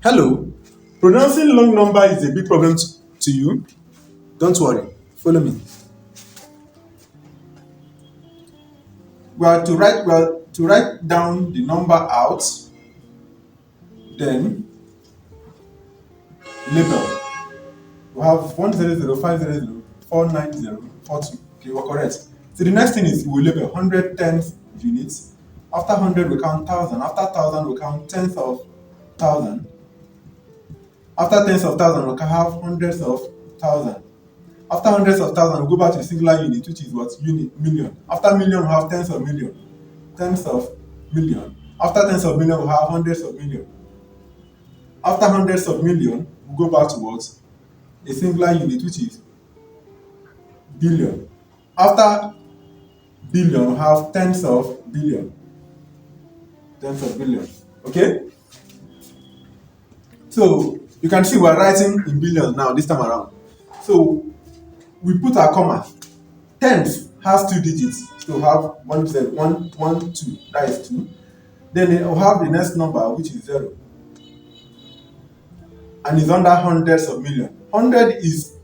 Hello, pronouncing long number is a big problem to you. Don't worry, follow me. We are to write down the number out, then label. We have 100, 500, 490, 40. Okay, we're correct. So the next thing is we will label 100 tens units. After 100 we count 1000. After 1000 we count tens of thousand. After tens of thousand we can have hundreds of thousand. After hundreds of thousand, we go back to a singular unit, which is what? Unit, million. After million, we have tens of million. Tens of million. After tens of million, we have hundreds of million. After hundreds of million, we go back to what? A singular unit, which is billion. After billion, we have tens of billion. Tens of billion. Okay? So you can see we're writing in billions now this time around. So we put our comma. Tens has two digits. So we have one, two, that is two. Then we'll have the next number, which is zero. And it's under hundreds of million. 100 is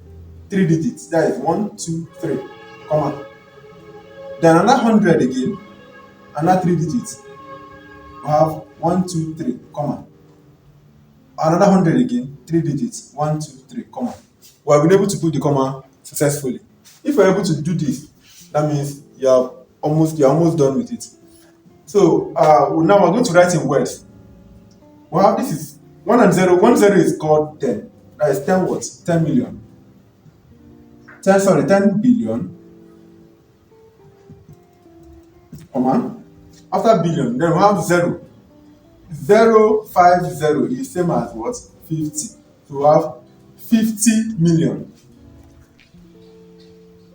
three digits. That is 1, 2, 3, comma. Then another 100 again, another three digits. We have 1, 2, 3, comma. Another 100 again, three digits. 1, 2, 3, comma. We have been able to put the comma successfully. If you're able to do this, that means you're almost done with it. So now we're going to write in words. Well, this is 1 and 0. 1 0 is called 10. That is 10 what? 10 million. 10 billion. Comma. After billion, then we have 0. 0, 5, 0 is same as what? 50. So we have 50 million.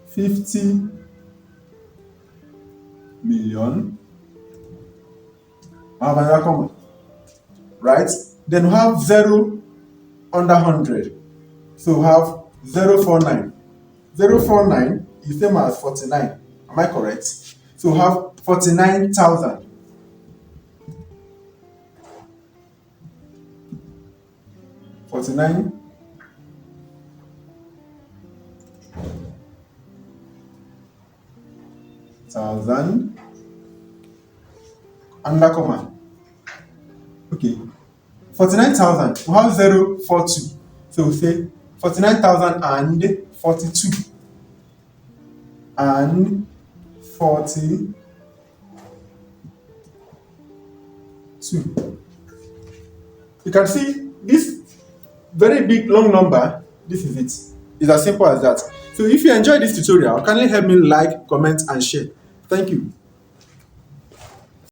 50 million. I have another comma. Right? Then we have 0 under 100. So we have 049. 049 is same as 49. Am I correct? So we have 49,000. 49,000. Under comma. Okay. 49,000. We have 042. So we say 49,042. And 42. You can see this very big long number. This is it. It's as simple as that. So if you enjoyed this tutorial, kindly help me like, comment, and share. Thank you.